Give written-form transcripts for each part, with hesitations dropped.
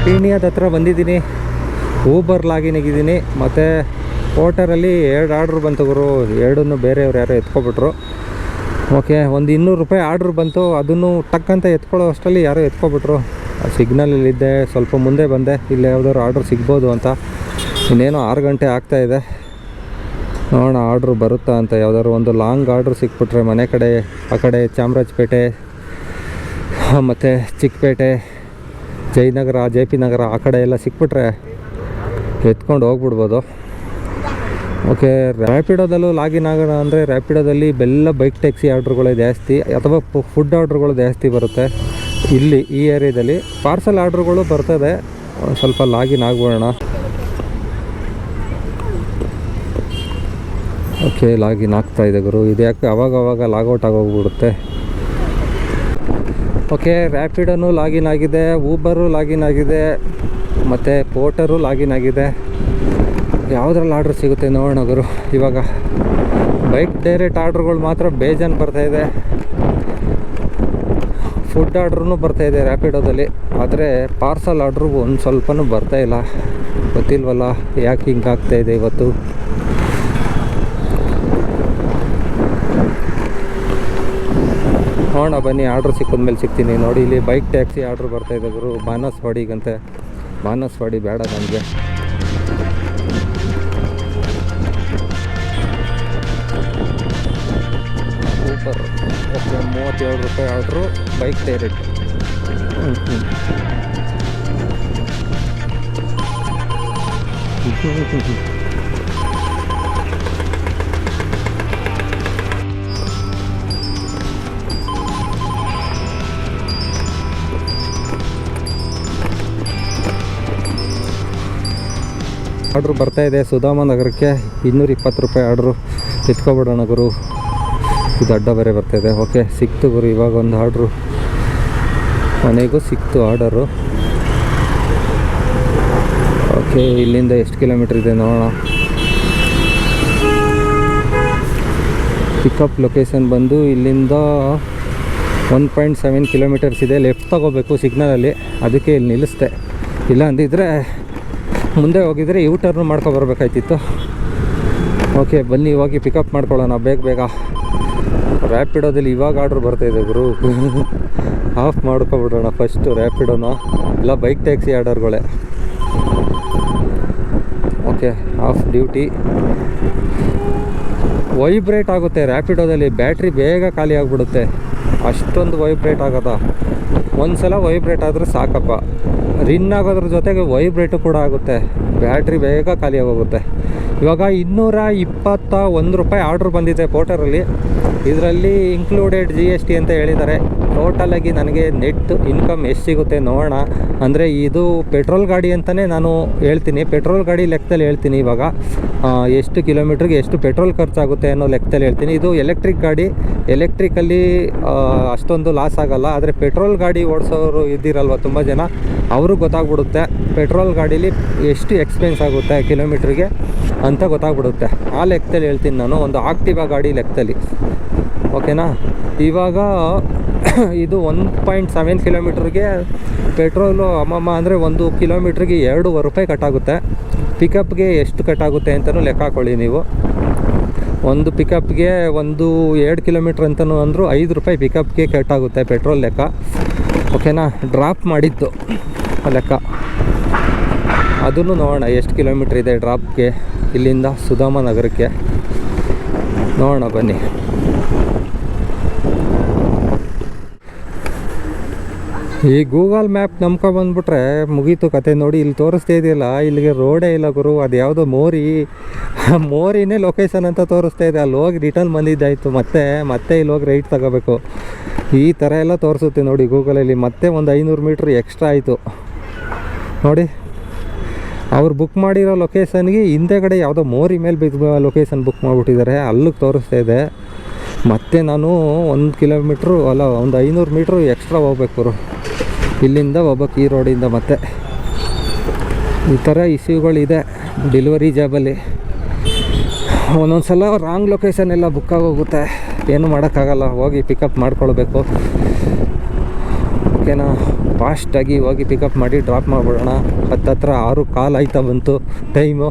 ಪೀಣ್ಯದ ಹತ್ರ ಬಂದಿದ್ದೀನಿ. Uber login ಆಗಿದ್ದೀನಿ. ಮತ್ತು ಪೋರ್ಟರಲ್ಲಿ 2 ಆರ್ಡ್ರ್ ಬಂತು ಗುರು. ಎರಡನ್ನೂ ಬೇರೆಯವ್ರು ಯಾರೋ ಎತ್ಕೊಬಿಟ್ರು. ಓಕೆ, ಒಂದು 200 ರೂಪಾಯಿ ಆರ್ಡ್ರ್ ಬಂತು. ಅದನ್ನು ಟಕ್ಕಂತ ಎತ್ಕೊಳ್ಳೋ ಅಷ್ಟರಲ್ಲಿ ಯಾರೋ ಎತ್ಕೊಬಿಟ್ರು. ಸಿಗ್ನಲಲ್ಲಿದ್ದೆ, ಸ್ವಲ್ಪ ಮುಂದೆ ಬಂದೆ, ಇಲ್ಲಿ ಯಾವ್ದಾದ್ರು ಆರ್ಡ್ರ್ ಸಿಗ್ಬೋದು ಅಂತ. ಇನ್ನೇನೋ 6 ಗಂಟೆ ಆಗ್ತಾಯಿದೆ. ನೋಡೋಣ ಆರ್ಡ್ರು ಬರುತ್ತಾ ಅಂತ. ಯಾವ್ದಾದ್ರು ಒಂದು ಲಾಂಗ್ ಆರ್ಡ್ರ್ ಸಿಕ್ಬಿಟ್ರೆ ಮನೆ ಕಡೆ, ಆ ಕಡೆ ಚಾಮರಾಜಪೇಟೆ ಮತ್ತು ಚಿಕ್ಕಪೇಟೆ, ಜಯನಗರ, JP ನಗರ ಆ ಕಡೆ ಎಲ್ಲ ಸಿಕ್ಬಿಟ್ರೆ ಎತ್ಕೊಂಡು ಹೋಗ್ಬಿಡ್ಬೋದು. ಓಕೆ, ರ್ಯಾಪಿಡೋದಲ್ಲೂ ಲಾಗಿನ್ ಆಗೋಣ ಅಂದರೆ ರ್ಯಾಪಿಡೋದಲ್ಲಿ ಬೆಲ್ಲ ಬೈಕ್ ಟ್ಯಾಕ್ಸಿ ಆರ್ಡ್ರುಗಳೇ ಜಾಸ್ತಿ, ಅಥವಾ ಫುಡ್ ಆರ್ಡ್ರುಗಳು ಜಾಸ್ತಿ ಬರುತ್ತೆ. ಇಲ್ಲಿ ಈ ಏರಿಯಾದಲ್ಲಿ ಪಾರ್ಸಲ್ ಆರ್ಡ್ರುಗಳು ಬರ್ತದೆ. ಸ್ವಲ್ಪ ಲಾಗಿನ್ ಆಗ್ಬೋಣ. ಓಕೆ, ಲಾಗಿನ್ ಆಗ್ತಾಯಿದೆ ಗುರು. ಇದು ಯಾಕೆ ಅವಾಗವಾಗ ಲಾಗೌಟ್ ಆಗೋಗ್ಬಿಡುತ್ತೆ. ಓಕೆ, ರ್ಯಾಪಿಡೋನು ಲಾಗಿನ್ ಆಗಿದೆ, ಊಬರು ಲಾಗಿನ್ ಆಗಿದೆ, ಮತ್ತು ಪೋರ್ಟರು ಲಾಗಿನ್ ಆಗಿದೆ. ಯಾವುದ್ರಲ್ಲಿ ಆರ್ಡ್ರ್ ಸಿಗುತ್ತೆ ನೋಡೋಣ ಗುರು. ಇವಾಗ ಬೈಕ್ ಡೈರೆಕ್ಟ್ ಆರ್ಡ್ರುಗಳು ಮಾತ್ರ ಬೇಜಾನ್ ಬರ್ತಾಯಿದೆ. ಫುಡ್ ಆರ್ಡ್ರೂ ಬರ್ತಾಯಿದೆ ರ್ಯಾಪಿಡೋದಲ್ಲಿ, ಆದರೆ ಪಾರ್ಸಲ್ ಆರ್ಡ್ರು ಒಂದು ಸ್ವಲ್ಪನೂ ಬರ್ತಾಯಿಲ್ಲ. ಗೊತ್ತಿಲ್ವಲ್ಲ ಯಾಕೆ ಹಿಂಗೆ ಆಗ್ತಾಯಿದೆ ಇವತ್ತು. ನೋಡೋಣ ಬನ್ನಿ, ಆರ್ಡ್ರ್ ಸಿಕ್ಕಿದ್ಮೇಲೆ ಸಿಗ್ತೀನಿ. ನೋಡಿ, ಇಲ್ಲಿ ಬೈಕ್ ಟ್ಯಾಕ್ಸಿ ಆರ್ಡ್ರ್ ಬರ್ತಾಯಿದೆ ಗುರು. ಬಾನಸವಾಡಿಗಂತೆ. ಬಾನಸವಾಡಿ ಬೇಡ ನನಗೆ. ಊಬರ್. ಓಕೆ, 37 ರೂಪಾಯಿ ಆರ್ಡ್ರು, ಬೈಕ್ ಡೈರೆಕ್ಟ್. ಆರ್ಡ್ರು ಬರ್ತಾಯಿದೆ ಸುಧಾಮ ನಗರಕ್ಕೆ. 220 ರೂಪಾಯಿ ಆರ್ಡ್ರು. ಎತ್ಕೊಬಿಡೋಣ ಗುರು. ಇದು ಅಡ್ಡ ಬೇರೆ ಬರ್ತಾಯಿದೆ. ಓಕೆ, ಸಿಕ್ತು ಗುರು. ಇವಾಗ ಒಂದು ಆರ್ಡ್ರು ಮನೆಗೂ ಸಿಕ್ತು ಆರ್ಡರು. ಓಕೆ, ಇಲ್ಲಿಂದ ಎಷ್ಟು ಕಿಲೋಮೀಟ್ರ್ ಇದೆ ನೋಡೋಣ. ಪಿಕಪ್ ಲೊಕೇಶನ್ ಬಂದು ಇಲ್ಲಿಂದ 1.7 ಕಿಲೋಮೀಟರ್ಸ್ ಇದೆ. ಲೆಫ್ಟ್ ತಗೋಬೇಕು ಸಿಗ್ನಲಲ್ಲಿ, ಅದಕ್ಕೆ ಇಲ್ಲಿ ನಿಲ್ಲಿಸ್ದೆ. ಇಲ್ಲ ಅಂದಿದ್ರೆ ಮುಂದೆ ಹೋಗಿದರೆ ಯೂ ಟರ್ನ್ ಮಾಡ್ಕೊಬರ್ಬೇಕಾಯ್ತಿತ್ತು. ಓಕೆ, ಬನ್ನಿ ಹೋಗಿ ಪಿಕಪ್ ಮಾಡ್ಕೊಳ್ಳೋಣ ಬೇಗ. ರ್ಯಾಪಿಡೋದಲ್ಲಿ ಇವಾಗ ಆರ್ಡ್ರ್ ಬರ್ತಾಯಿದೆ ಗುರು. ಆಫ್ ಮಾಡ್ಕೊಬಿಡೋಣ ಫಸ್ಟು ರ್ಯಾಪಿಡೋನ, ಇಲ್ಲ ಬೈಕ್ ಟ್ಯಾಕ್ಸಿ ಆರ್ಡರ್ಗಳೇ. Okay, off duty. ವೈಬ್ರೇಟ್ ಆಗುತ್ತೆ ರ್ಯಾಪಿಡೋದಲ್ಲಿ. ಬ್ಯಾಟ್ರಿ ಬೇಗ ಖಾಲಿ ಆಗಿಬಿಡುತ್ತೆ. ಅಷ್ಟೊಂದು ವೈಬ್ರೇಟ್ ಆಗೋದ. ಒಂದು ಸಲ ವೈಬ್ರೇಟ್ ಆದರೆ ಸಾಕಪ್ಪ. ರಿನ್ ಆಗೋದ್ರ ಜೊತೆಗೆ ವೈಬ್ರೇಟು ಕೂಡ ಆಗುತ್ತೆ. ಬ್ಯಾಟ್ರಿ ಬೇಗ ಖಾಲಿ ಆಗೋಗುತ್ತೆ. ಇವಾಗ 221 ರೂಪಾಯಿ ಆರ್ಡ್ರ್ ಬಂದಿದೆ ಪೋರ್ಟರಲ್ಲಿ. ಇದರಲ್ಲಿ ಇನ್ಕ್ಲೂಡೆಡ್ GST ಅಂತ ಹೇಳಿದ್ದಾರೆ. ಟೋಟಲಾಗಿ ನನಗೆ ನೆಟ್ ಇನ್ಕಮ್ ಎಷ್ಟು ಸಿಗುತ್ತೆ ನೋಡೋಣ. ಅಂದರೆ ಇದು ಪೆಟ್ರೋಲ್ ಗಾಡಿ ಅಂತಲೇ ನಾನು ಹೇಳ್ತೀನಿ. ಪೆಟ್ರೋಲ್ ಗಾಡಿ ಲೆಕ್ಕದಲ್ಲಿ ಹೇಳ್ತೀನಿ. ಇವಾಗ ಎಷ್ಟು ಕಿಲೋಮೀಟ್ರಿಗೆ ಎಷ್ಟು ಪೆಟ್ರೋಲ್ ಖರ್ಚಾಗುತ್ತೆ ಅನ್ನೋ ಲೆಕ್ಕದಲ್ಲಿ ಹೇಳ್ತೀನಿ. ಇದು ಎಲೆಕ್ಟ್ರಿಕ್ ಗಾಡಿ. ಎಲೆಕ್ಟ್ರಿಕಲ್ಲಿ ಅಷ್ಟೊಂದು ಲಾಸ್ ಆಗೋಲ್ಲ. ಆದರೆ ಪೆಟ್ರೋಲ್ ಗಾಡಿ ಓಡಿಸೋರು ಇದ್ದಿರಲ್ವ ತುಂಬ ಜನ, ಅವ್ರಿಗೆ ಗೊತ್ತಾಗ್ಬಿಡುತ್ತೆ ಪೆಟ್ರೋಲ್ ಗಾಡೀಲಿ ಎಷ್ಟು ಎಕ್ಸ್ಪೆನ್ಸ್ ಆಗುತ್ತೆ ಕಿಲೋಮೀಟ್ರಿಗೆ ಅಂತ ಗೊತ್ತಾಗ್ಬಿಡುತ್ತೆ. ಆ ಲೆಕ್ಕದಲ್ಲಿ ಹೇಳ್ತೀನಿ ನಾನು, ಒಂದು ಆಕ್ಟಿವಾ ಗಾಡಿ ಲೆಕ್ಕದಲ್ಲಿ. ಓಕೆನಾ. ಇವಾಗ ಇದು 1.7 ಕಿಲೋಮೀಟ್ರಿಗೆ ಪೆಟ್ರೋಲು ಅಮ್ಮಮ್ಮ ಅಂದರೆ 1 ಕಿಲೋಮೀಟ್ರಿಗೆ 2.5 ರೂಪಾಯಿ ಕಟ್ಟಾಗುತ್ತೆ. ಪಿಕಪ್ಗೆ ಎಷ್ಟು ಕಟ್ಟಾಗುತ್ತೆ ಅಂತಲೂ ಲೆಕ್ಕ ಹಾಕೊಳ್ಳಿ ನೀವು. ಒಂದು ಪಿಕಪ್ಗೆ 2 ಕಿಲೋಮೀಟ್ರ್ ಅಂತಲೂ ಅಂದರೂ 5 ರೂಪಾಯಿ ಪಿಕಪ್ಗೆ ಕಟ್ಟಾಗುತ್ತೆ ಪೆಟ್ರೋಲ್ ಲೆಕ್ಕ. ಓಕೆನಾ. ಡ್ರಾಪ್ ಮಾಡಿದ್ದು ಲೆಕ್ಕ ಅದನ್ನು ನೋಡೋಣ ಎಷ್ಟು ಕಿಲೋಮೀಟ್ರ್ ಇದೆ ಡ್ರಾಪ್ಗೆ ಇಲ್ಲಿಂದ ಸುಧಾಮ ನಗರಕ್ಕೆ. ನೋಡೋಣ ಬನ್ನಿ. ಈ ಗೂಗಲ್ ಮ್ಯಾಪ್ ನಂಬ್ಕೊಂಬಂದ್ಬಿಟ್ರೆ ಮುಗೀತು ಕತೆ. ನೋಡಿ, ಇಲ್ಲಿ ತೋರಿಸ್ತಾ ಇದೆಯಲ್ಲ, ಇಲ್ಲಿಗೆ ರೋಡೇ ಇಲ್ಲ ಗುರು. ಅದು ಯಾವುದೋ ಮೋರಿನೇ ಲೊಕೇಶನ್ ಅಂತ ತೋರಿಸ್ತಾ ಇದೆ. ಅಲ್ಲಿ ಹೋಗಿ ರಿಟರ್ನ್ ಬಂದಿದ್ದಾಯಿತು. ಮತ್ತೆ ಇಲ್ಲಿ ಹೋಗಿ ರೈಟ್ ತಗೋಬೇಕು. ಈ ಥರ ಎಲ್ಲ ತೋರಿಸುತ್ತೆ ನೋಡಿ ಗೂಗಲಲ್ಲಿ. ಮತ್ತೆ ಒಂದು 500 ಮೀಟ್ರ್ ಎಕ್ಸ್ಟ್ರಾ ಆಯಿತು ನೋಡಿ. ಅವ್ರು ಬುಕ್ ಮಾಡಿರೋ ಲೊಕೇಶನ್ಗೆ ಹಿಂದೆಗಡೆ ಯಾವುದೋ ಮೋರಿ ಮೇಲೆ ಲೊಕೇಶನ್ ಬುಕ್ ಮಾಡಿಬಿಟ್ಟಿದ್ದಾರೆ. ಅಲ್ಲಿಗೆ ತೋರಿಸ್ತಾ ಇದೆ. ಮತ್ತು ನಾನು 1 ಕಿಲೋಮೀಟ್ರು ಅಲ್ಲ, ಒಂದು 500 ಮೀಟ್ರು ಎಕ್ಸ್ಟ್ರಾ ಹೋಗ್ಬೇಕು ಇಲ್ಲಿಂದ ಹೋಗ್ಬೇಕು ಈ ರೋಡಿಂದ. ಮತ್ತೆ ಈ ಥರ ಇಶ್ಯೂಗಳಿದೆ ಡೆಲಿವರಿ ಜಾಬಲ್ಲಿ. ಒಂದೊಂದು ಸಲ ರಾಂಗ್ ಲೊಕೇಶನ್ ಎಲ್ಲ ಬುಕ್ ಆಗೋಗುತ್ತೆ. ಏನು ಮಾಡೋಕ್ಕಾಗಲ್ಲ, ಹೋಗಿ ಪಿಕಪ್ ಮಾಡ್ಕೊಳ್ಬೇಕು. ಓಕೆನಾ. ಫಾಸ್ಟಾಗಿ ಹೋಗಿ ಪಿಕಪ್ ಮಾಡಿ ಡ್ರಾಪ್ ಮಾಡಿಬಿಡೋಣ. ಹತ್ತತ್ರ 6:15 ಆಯ್ತಾ ಬಂತು ಟೈಮು.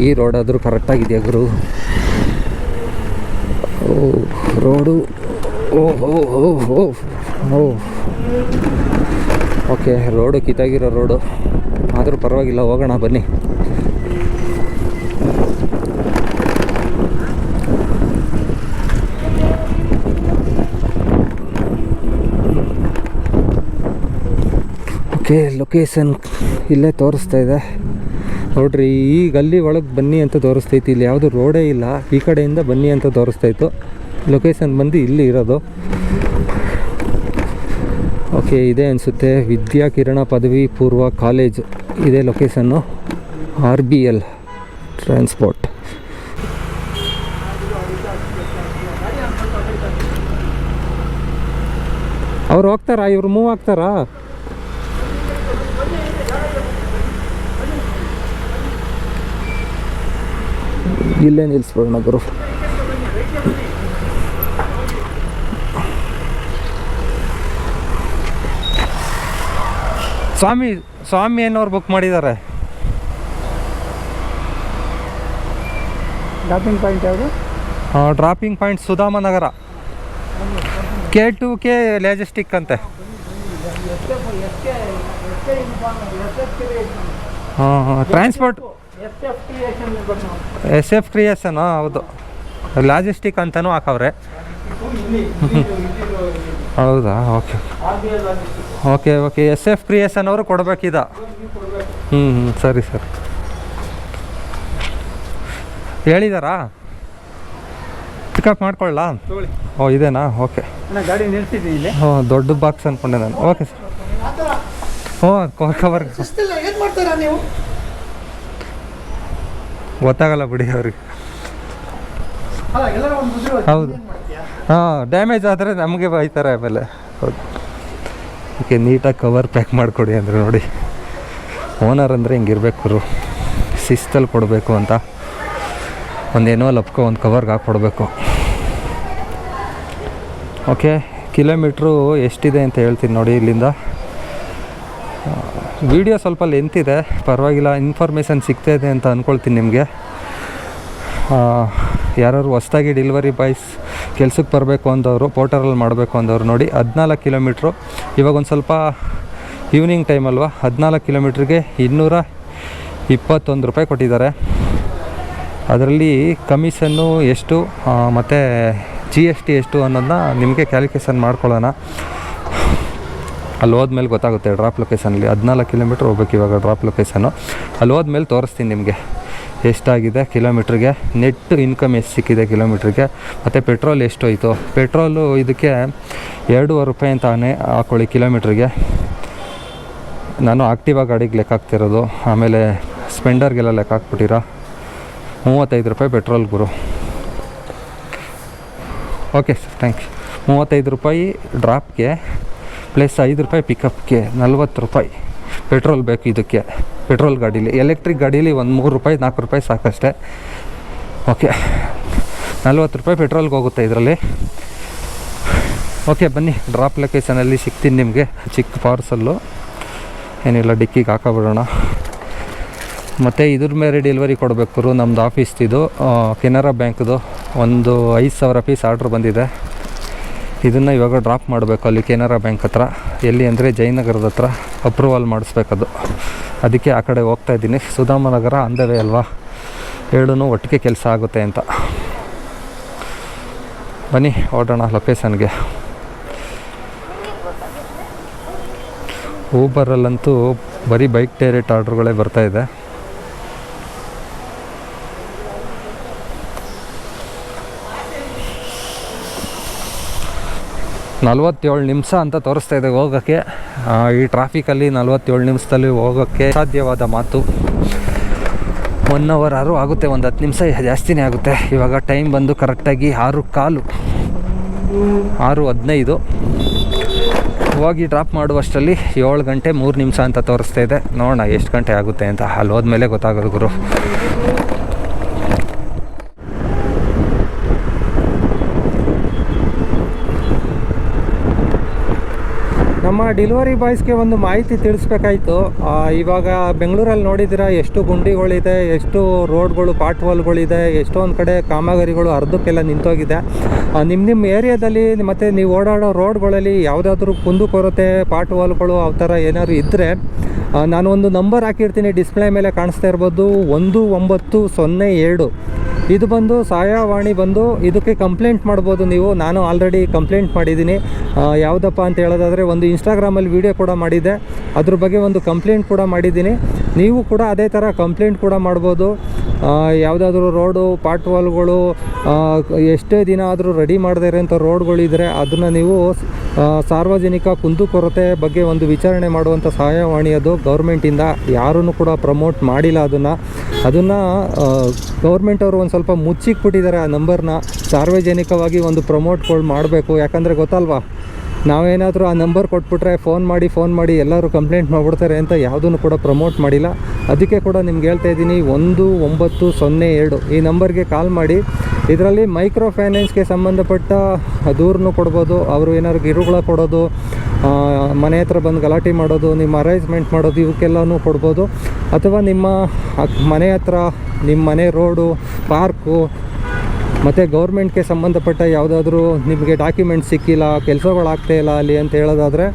ಈ ರೋಡಾದರೂ ಕರೆಕ್ಟಾಗಿದೆಯಾ ಗುರು? ರೋಡು ಓಕೆ, ರೋಡು ಕಿತ್ತಾಗಿರೋ ರೋಡು ಆದರೂ ಪರವಾಗಿಲ್ಲ, ಹೋಗೋಣ ಬನ್ನಿ. ಓಕೆ, ಲೊಕೇಶನ್ ಇಲ್ಲೇ ತೋರಿಸ್ತಾ ಇದೆ ನೋಡ್ರಿ. ಈ ಗಲ್ಲಿ ಒಳಗೆ ಬನ್ನಿ ಅಂತ ತೋರಿಸ್ತೈತಿ. ಇಲ್ಲಿ ಯಾವುದು ರೋಡೇ ಇಲ್ಲ. ಈ ಕಡೆಯಿಂದ ಬನ್ನಿ ಅಂತ ತೋರಿಸ್ತಾಯಿತ್ತು. ಲೊಕೇಶನ್ ಬಂದು ಇಲ್ಲಿ ಇರೋದು. ಓಕೆ, ಇದೆ ಅನಿಸುತ್ತೆ. ವಿದ್ಯಾಕಿರಣ ಪದವಿ ಪೂರ್ವ ಕಾಲೇಜ್ ಇದೆ ಲೊಕೇಶನ್ನು. RBL transport. ಅವ್ರು ಹೋಗ್ತಾರಾ? ಇವ್ರು ಮೂವ್ ಆಗ್ತಾರಾ? ಇಲ್ಲೇ ನಿಲ್ಲಿಸ್ಬಿಡೋಣ ಗುರು. ಸ್ವಾಮಿ ಏನವ್ರು ಬುಕ್ ಮಾಡಿದ್ದಾರೆ. ಡ್ರಾಪಿಂಗ್ ಪಾಯಿಂಟ್ ಯಾವುದು? Dropping point Sudhamanagar. K2K ಲೆಜೆಸ್ಟಿಕ್ ಅಂತೆ. Transport SF creation. ಹೌದು, ಲಾಜಿಸ್ಟಿಕ್ ಅಂತಲೂ ಹಾಕವ್ರೆ. ಹೌದಾ? Okay okay okay. SF creation ಅವರು ಕೊಡಬೇಕಿದ. ಸರಿ ಸರಿ, ಹೇಳಿದಾರಾ? ಪಿಕಪ್ ಮಾಡ್ಕೊಳ್ಳಾ? ಓ, ಇದೇನಾ? ಓಕೆ. ಗಾಡಿ ನಿಲ್ಸಿದ್ದೀನಿ. ದೊಡ್ಡ ಬಾಕ್ಸ್ ಅಂದ್ಕೊಂಡೆ ನಾನು. Okay sir. ಕವರ್ ಏನು ಮಾಡ್ತೀರಾ ನೀವು? ಗೊತ್ತಾಗಲ್ಲ ಬಿಡಿ ಅವ್ರಿಗೆ. ಹೌದು, ಡ್ಯಾಮೇಜ್ ಆದರೆ ನಮಗೆ ಬೈತಾರೆ ಆಮೇಲೆ. ಹೌದು. ಓಕೆ, ನೀಟಾಗಿ ಕವರ್ ಪ್ಯಾಕ್ ಮಾಡಿಕೊಡಿ ಅಂದರೆ ನೋಡಿ, ಓನರ್ ಅಂದರೆ ಹಿಂಗಿರ್ಬೇಕು, ಶಿಸ್ತಲ್ಲಿ ಕೊಡಬೇಕು ಅಂತ. ಒಂದೇನೋ ಲಪ್ಕೊ ಒಂದು ಕವರ್ಗೆ ಹಾಕ್ಕೊಡ್ಬೇಕು. ಓಕೆ, ಕಿಲೋಮೀಟ್ರು ಎಷ್ಟಿದೆ ಅಂತ ಹೇಳ್ತೀನಿ ನೋಡಿ. ಇಲ್ಲಿಂದ ವಿಡಿಯೋ ಸ್ವಲ್ಪ ಲೆಂತ್ ಇದೆ, ಪರವಾಗಿಲ್ಲ, ಇನ್ಫಾರ್ಮೇಷನ್ ಸಿಗ್ತಾಯಿದೆ ಅಂತ ಅಂದ್ಕೊಳ್ತೀನಿ ನಿಮಗೆ. ಯಾರು ಹೊಸ್ದಾಗಿ ಡೆಲಿವರಿ ಬಾಯ್ಸ್ ಕೆಲ್ಸಕ್ಕೆ ಬರಬೇಕು ಅಂದವರು, ಪೋರ್ಟರಲ್ಲಿ ಮಾಡಬೇಕು ಅಂದವರು ನೋಡಿ, 14 ಕಿಲೋಮೀಟ್ರು. ಇವಾಗ ಒಂದು ಸ್ವಲ್ಪ ಈವ್ನಿಂಗ್ ಟೈಮ್ ಅಲ್ವಾ, 14 ಕಿಲೋಮೀಟ್ರಿಗೆ 221 ರೂಪಾಯಿ ಕೊಟ್ಟಿದ್ದಾರೆ. ಅದರಲ್ಲಿ ಕಮಿಷನ್ನು ಎಷ್ಟು ಮತ್ತು GST ಎಷ್ಟು ಅನ್ನೋದನ್ನ ನಿಮಗೆ ಕ್ಯಾಲ್ಕುಲೇಷನ್ ಮಾಡ್ಕೊಳ್ಳೋಣ. ಅಲ್ಲಿ ಹೋದ್ಮೇಲೆ ಗೊತ್ತಾಗುತ್ತೆ. ಡ್ರಾಪ್ ಲೊಕೇಶನಲ್ಲಿ 14 ಕಿಲೋಮೀಟ್ರ್ ಹೋಗ್ಬೇಕು ಇವಾಗ ಡ್ರಾಪ್ ಲೊಕೇಶನ್ನು. ಅಲ್ಲಿ ಹೋದ್ಮೇಲೆ ತೋರಿಸ್ತೀನಿ ನಿಮಗೆ ಎಷ್ಟಾಗಿದೆ ಕಿಲೋಮೀಟ್ರಿಗೆ, ನೆಟ್ ಇನ್ಕಮ್ ಎಷ್ಟು ಸಿಕ್ಕಿದೆ ಕಿಲೋಮೀಟ್ರಿಗೆ, ಮತ್ತು ಪೆಟ್ರೋಲ್ ಎಷ್ಟು ಹೋಯಿತು. ಪೆಟ್ರೋಲು ಇದಕ್ಕೆ 2.5 ರೂಪಾಯಿ ಅಂತಾನೆ ಹಾಕ್ಕೊಳ್ಳಿ ಕಿಲೋಮೀಟ್ರಿಗೆ. ನಾನು ಆಕ್ಟಿವಾ ಗಾಡಿಗೆ ಲೆಕ್ಕ ಹಾಕ್ತಿರೋದು, ಆಮೇಲೆ ಸ್ಪೆಂಡರ್ಗೆಲ್ಲ ಲೆಕ್ಕ ಹಾಕ್ಬಿಟ್ಟಿರ. 35 ರೂಪಾಯಿ ಪೆಟ್ರೋಲ್ ಗುರು. Okay sir, thank you. 35 ರೂಪಾಯಿ ಡ್ರಾಪ್ಗೆ ಪ್ಲಸ್ 5 ರೂಪಾಯಿ ಪಿಕಪ್ಗೆ 40 ರೂಪಾಯಿ ಪೆಟ್ರೋಲ್ ಬೇಕು ಇದಕ್ಕೆ. ಪೆಟ್ರೋಲ್ ಗಾಡೀಲಿ, ಎಲೆಕ್ಟ್ರಿಕ್ ಗಾಡೀಲಿ ಒಂದು 3 ರೂಪಾಯಿ 4 ರೂಪಾಯಿ ಸಾಕಷ್ಟೇ. ಓಕೆ, 40 ರೂಪಾಯಿ ಪೆಟ್ರೋಲ್ಗೆ ಹೋಗುತ್ತೆ ಇದರಲ್ಲಿ. ಓಕೆ, ಬನ್ನಿ ಡ್ರಾಪ್ ಲೊಕೇಶನಲ್ಲಿ ಸಿಗ್ತೀನಿ ನಿಮಗೆ. ಚಿಕ್ಕ ಪಾರ್ಸಲ್ಲು ಏನಿಲ್ಲ, ಡಿಕ್ಕಿಗೆ ಹಾಕೋಬಿಡೋಣ. ಮತ್ತು ಇದ್ರ ಮೇಲೆ ಡೆಲಿವರಿ ಕೊಡಬೇಕು. ನಮ್ಮದು ಆಫೀಸ್ದಿದು ಕೆನರಾ ಬ್ಯಾಂಕ್ದು ಒಂದು 5,000 ಪೀಸ್ ಆರ್ಡ್ರ್ ಬಂದಿದೆ. ಇದನ್ನು ಇವಾಗ ಡ್ರಾಪ್ ಮಾಡಬೇಕು ಅಲ್ಲಿ ಕೆನರಾ ಬ್ಯಾಂಕ್ ಹತ್ರ. ಎಲ್ಲಿ ಅಂದರೆ ಜಯನಗರದ ಹತ್ರ ಅಪ್ರೂವಲ್ ಮಾಡಿಸ್ಬೇಕದು. ಅದಕ್ಕೆ ಆ ಕಡೆ ಹೋಗ್ತಾ ಇದ್ದೀನಿ. ಸುಧಾಮನಗರ ಅಂದವೇ ಅಲ್ವಾ, ಎರಡೂ ಒಟ್ಟಿಗೆ ಕೆಲಸ ಆಗುತ್ತೆ ಅಂತ. ಬನ್ನಿ ಹೊರಡೋಣ ಲೊಕೇಶನ್ಗೆ. ಊಬರಲ್ಲಂತೂ ಬರೀ ಬೈಕ್ ಡೈರೆಕ್ಟ್ ಆರ್ಡ್ರುಗಳೇ ಬರ್ತಾಯಿದೆ. ನಲ್ವತ್ತೇಳು ನಿಮಿಷ ಅಂತ ತೋರಿಸ್ತಾ ಇದೆ ಹೋಗೋಕ್ಕೆ. ಈ ಟ್ರಾಫಿಕಲ್ಲಿ 47 ನಿಮಿಷದಲ್ಲಿ ಹೋಗೋಕ್ಕೆ ಸಾಧ್ಯವಾದ ಮಾತು. 1 ಅವರ್ ಆದರೂ ಆಗುತ್ತೆ, ಒಂದು 10 ನಿಮಿಷ ಜಾಸ್ತಿನೇ ಆಗುತ್ತೆ. ಇವಾಗ ಟೈಮ್ ಬಂದು ಕರೆಕ್ಟಾಗಿ 6:15, 6:15. ಹೋಗಿ ಡ್ರಾಪ್ ಮಾಡುವಷ್ಟರಲ್ಲಿ 7 ಗಂಟೆ 3 ನಿಮಿಷ ಅಂತ ತೋರಿಸ್ತಾ ಇದೆ. ನೋಡೋಣ ಎಷ್ಟು ಗಂಟೆ ಆಗುತ್ತೆ ಅಂತ, ಅಲ್ಲಿ ಹೋದ್ಮೇಲೆ ಗೊತ್ತಾಗೋದು ಗುರು. ನಮ್ಮ ಡೆಲಿವರಿ ಬಾಯ್ಸ್ಗೆ ಒಂದು ಮಾಹಿತಿ ತಿಳಿಸ್ಬೇಕಾಯ್ತು. ಇವಾಗ ಬೆಂಗಳೂರಲ್ಲಿ ನೋಡಿದ್ದೀರಾ ಎಷ್ಟು ಗುಂಡಿಗಳಿದೆ, ಎಷ್ಟು ರೋಡ್ಗಳು ಪಾಟ್ ವಾಲ್ಗಳಿದೆ, ಎಷ್ಟೊಂದು ಕಡೆ ಕಾಮಗಾರಿಗಳು ಅರ್ಧಕ್ಕೆಲ್ಲ ನಿಂತೋಗಿದೆ. ನಿಮ್ಮ ಏರಿಯಾದಲ್ಲಿ ಮತ್ತು ನೀವು ಓಡಾಡೋ ರೋಡ್ಗಳಲ್ಲಿ ಯಾವುದಾದ್ರೂ ಕುಂದುಕೊರತೆ ಪಾಟ್ ವಾಲ್ಗಳು ಆ ಥರ ಏನಾದ್ರು ಇದ್ದರೆ ನಾನು ಒಂದು ನಂಬರ್ ಹಾಕಿರ್ತೀನಿ, ಡಿಸ್ಪ್ಲೇ ಮೇಲೆ ಕಾಣಿಸ್ತಾ ಇರ್ಬೋದು, 1902. ಇದು ಬಂದು ಸಹಾಯವಾಣಿ ಬಂದು ಇದಕ್ಕೆ ಕಂಪ್ಲೇಂಟ್ ಮಾಡ್ಬೋದು ನೀವು. ನಾನು ಆಲ್ರೆಡಿ ಕಂಪ್ಲೇಂಟ್ ಮಾಡಿದ್ದೀನಿ. ಯಾವುದಪ್ಪ ಅಂತ ಹೇಳೋದಾದರೆ ಒಂದು ಇನ್ಸ್ಟಾಗ್ರಾಮಲ್ಲಿ ವೀಡಿಯೋ ಕೂಡ ಮಾಡಿದ್ದೆ, ಅದ್ರ ಬಗ್ಗೆ ಒಂದು ಕಂಪ್ಲೇಂಟ್ ಕೂಡ ಮಾಡಿದ್ದೀನಿ. ನೀವು ಕೂಡ ಅದೇ ಥರ ಕಂಪ್ಲೇಂಟ್ ಕೂಡ ಮಾಡ್ಬೋದು. ಯಾವುದಾದ್ರೂ ರೋಡು ಪಾಟ್ ವಾಲ್ಗಳು ಎಷ್ಟೇ ದಿನ ಆದರೂ ರೆಡಿ ಮಾಡದೇ ಇರೋಂಥ ರೋಡ್ಗಳಿದ್ದರೆ ಅದನ್ನು ನೀವು ಸಾರ್ವಜನಿಕ ಕುಂದುಕೊರತೆ ಬಗ್ಗೆ ಒಂದು ವಿಚಾರಣೆ ಮಾಡುವಂಥ ಸಹಾಯವಾಣಿ ಅದು ಗೌರ್ಮೆಂಟಿಂದ. ಯಾರೂ ಕೂಡ ಪ್ರಮೋಟ್ ಮಾಡಿಲ್ಲ ಅದನ್ನು ಗೌರ್ಮೆಂಟ್ ಅವರು ಒಂದು ಸ್ವಲ್ಪ ಮುಚ್ಚಿಕ್ಬಿಟ್ಟಿದ್ದಾರೆ ಆ ನಂಬರ್ನ. ಸಾರ್ವಜನಿಕವಾಗಿ ಒಂದು ಪ್ರಮೋಟ್ಗಳು ಮಾಡಬೇಕು. ಯಾಕಂದರೆ ಗೊತ್ತಲ್ವಾ, ನಾವೇನಾದರೂ ಆ ನಂಬರ್ ಕೊಟ್ಬಿಟ್ರೆ ಫೋನ್ ಮಾಡಿ ಎಲ್ಲರೂ ಕಂಪ್ಲೇಂಟ್ ಮಾಡಿಬಿಡ್ತಾರೆ ಅಂತ ಯಾವುದನ್ನು ಕೂಡ ಪ್ರಮೋಟ್ ಮಾಡಿಲ್ಲ. ಅದಕ್ಕೆ ಕೂಡ ನಿಮ್ಗೆ ಹೇಳ್ತಾ ಇದ್ದೀನಿ, 1902 ಈ ನಂಬರ್ಗೆ ಕಾಲ್ ಮಾಡಿ. ಇದರಲ್ಲಿ ಮೈಕ್ರೋ ಫೈನಾನ್ಸ್ಗೆ ಸಂಬಂಧಪಟ್ಟ ದೂರನ್ನು ಕೊಡ್ಬೋದು. ಅವರು ಏನಾದ್ರು ಗಿರುಗಳ ಕೊಡೋದು, ಮನೆ ಹತ್ರ ಬಂದು ಗಲಾಟೆ ಮಾಡೋದು, ನಿಮ್ಮ ಅರೇಂಜ್ಮೆಂಟ್ ಮಾಡೋದು, ಇವಕ್ಕೆಲ್ಲನೂ ಕೊಡ್ಬೋದು. ಅಥವಾ ನಿಮ್ಮ ಮನೆ ಹತ್ರ ನಿಮ್ಮ ಮನೆ ರೋಡು, ಪಾರ್ಕು ಮತ್ತು ಗೌರ್ಮೆಂಟ್ಗೆ ಸಂಬಂಧಪಟ್ಟ ಯಾವುದಾದ್ರೂ ನಿಮಗೆ ಡಾಕ್ಯುಮೆಂಟ್ಸ್ ಸಿಕ್ಕಿಲ್ಲ, ಕೆಲಸಗಳಾಗ್ತಾ ಇಲ್ಲ ಅಲ್ಲಿ ಅಂತ ಹೇಳೋದಾದರೆ